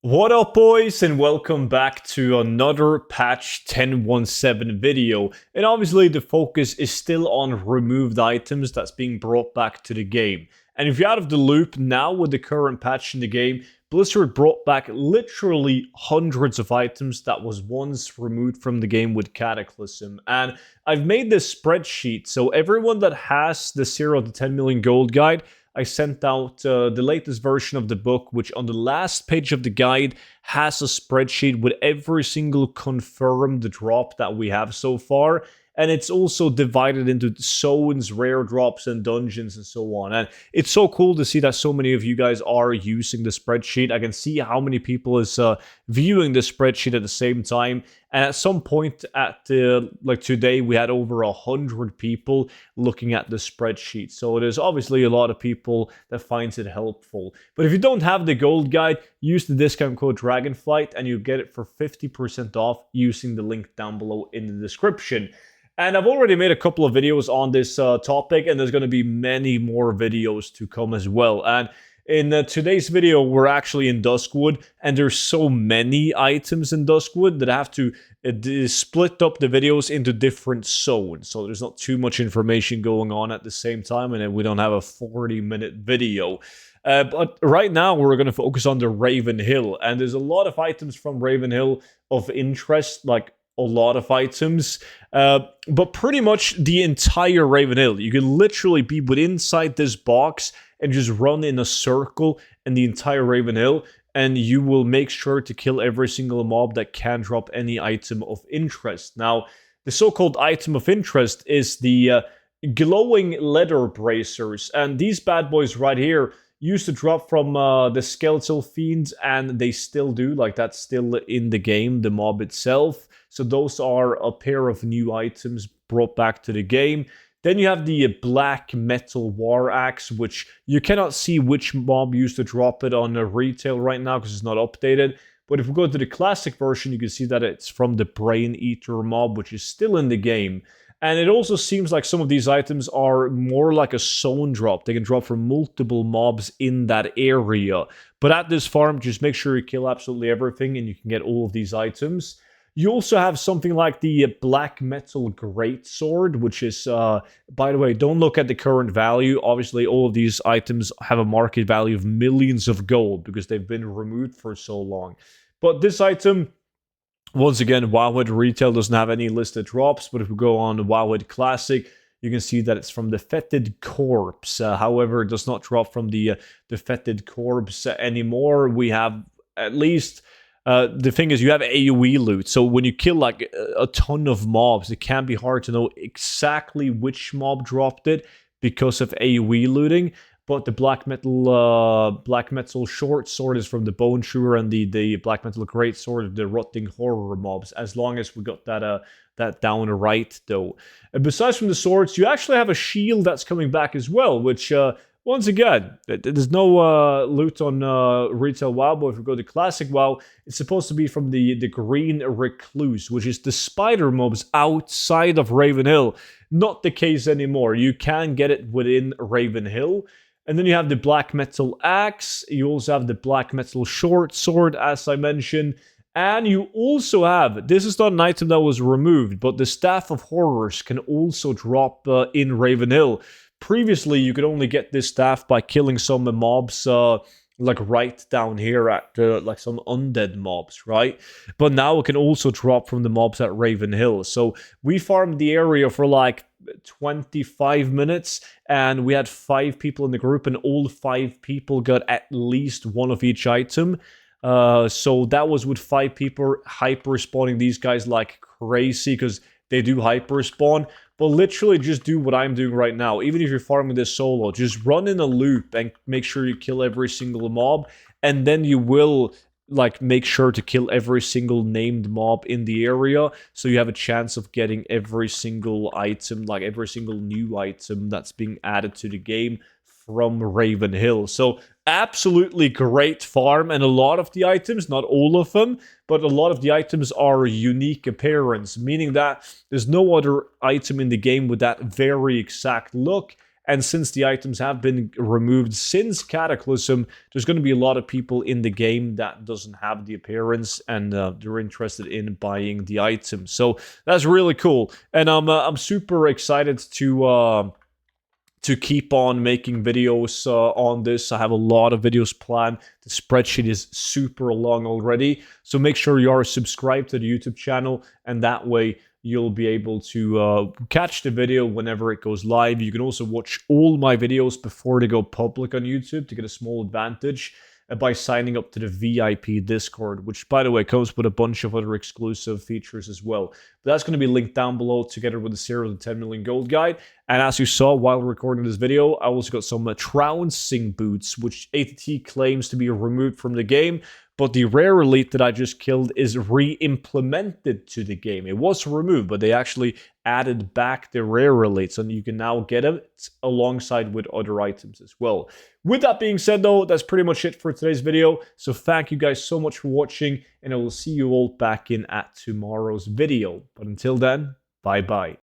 What up, boys, and welcome back to another patch 10.17 video. And obviously the focus is still on removed items that's being brought back to the game. And if you're out of the loop, now with the current patch in the game, Blizzard brought back literally hundreds of items that was once removed from the game with Cataclysm. And I've made this spreadsheet, so everyone that has the 0 to 10 million gold guide, I sent out the latest version of the book, which on the last page of the guide has a spreadsheet with every single confirmed drop that we have so far. And it's also divided into zones, rare drops, and dungeons, and so on. And it's so cool to see that so many of you guys are using the spreadsheet. I can see how many people is viewing the spreadsheet at the same time. And at some point at like today, we had over 100 people looking at the spreadsheet. So there's obviously a lot of people that finds it helpful. But if you don't have the gold guide, use the discount code Dragonflight and you get it for 50% off using the link down below in the description. And I've already made a couple of videos on this topic, and there's going to be many more videos to come as well. And in today's video, we're actually in Duskwood, and there's so many items in Duskwood that I have to split up the videos into different zones. So there's not too much information going on at the same time, and then we don't have a 40-minute video. But right now, we're going to focus on the Raven Hill, and there's a lot of items from Raven Hill of interest, like a lot of items, but pretty much the entire Raven Hill. You can literally be inside this box and just run in a circle in the entire Raven Hill, and you will make sure to kill every single mob that can drop any item of interest. Now, the so-called item of interest is the glowing leather bracers, and these bad boys right here used to drop from the skeletal fiends, and they still do. Like, that's still in the game, the mob itself. So those are a pair of new items brought back to the game. Then you have the black metal war axe, which you cannot see which mob used to drop it on retail right now because it's not updated. But if we go to the classic version, you can see that it's from the brain eater mob, which is still in the game. And it also seems like some of these items are more like a zone drop. They can drop from multiple mobs in that area. But at this farm, just make sure you kill absolutely everything and you can get all of these items. You also have something like the black metal greatsword, which is, by the way, don't look at the current value. Obviously, all of these items have a market value of millions of gold because they've been removed for so long. But this item, once again, Wowhead Retail doesn't have any listed drops, but if we go on Wowhead Classic, you can see that it's from the Fetid Corpse. However, it does not drop from the Fetid Corpse anymore. We have at least... the thing is, you have AoE loot, so when you kill like a ton of mobs, it can be hard to know exactly which mob dropped it because of AoE looting. But the black metal short sword is from the Bone Chewer, and the black metal great sword, the rotting horror mobs. As long as we got that down right, though. And besides from the swords, you actually have a shield that's coming back as well, which. Once again, there's no loot on Retail WoW, but if we go to Classic WoW, it's supposed to be from the Green Recluse, which is the spider mobs outside of Raven Hill. Not the case anymore. You can get it within Raven Hill. And then you have the Black Metal Axe. You also have the Black Metal Short Sword, as I mentioned. And you also have, this is not an item that was removed, but the Staff of Horrors can also drop in Raven Hill. Previously, you could only get this staff by killing some mobs, like right down here at like some undead mobs, right? But now it can also drop from the mobs at Raven Hill. So we farmed the area for like 25 minutes, and we had 5 people in the group, and all 5 people got at least one of each item. So that was with 5 people hyper spawning these guys like crazy because they do hyper spawn. But literally just do what I'm doing right now. Even if you're farming this solo, just run in a loop and make sure you kill every single mob. And then you will like make sure to kill every single named mob in the area. So you have a chance of getting every single item, like every single new item that's being added to the game from Raven Hill. So absolutely great farm, and a lot of the items, not all of them, but a lot of the items are unique appearance, meaning that there's no other item in the game with that very exact look, And since the items have been removed since Cataclysm, there's going to be a lot of people in the game that doesn't have the appearance, and they're interested in buying the items. So that's really cool, and I'm super excited to keep on making videos on this. I have a lot of videos planned. The spreadsheet is super long already. So make sure you are subscribed to the YouTube channel, and that way you'll be able to catch the video whenever it goes live. You can also watch all my videos before they go public on YouTube to get a small advantage by signing up to the VIP Discord, which, by the way, comes with a bunch of other exclusive features as well. But that's going to be linked down below together with the 0 to 10 million gold guide. And as you saw while recording this video, I also got some trouncing boots, which ATT claims to be removed from the game. But the rare elite that I just killed is re-implemented to the game. It was removed, but they actually added back the rare elites, and you can now get it alongside with other items as well. With that being said, though, that's pretty much it for today's video. So thank you guys so much for watching, and I will see you all back in at tomorrow's video. But until then, bye-bye.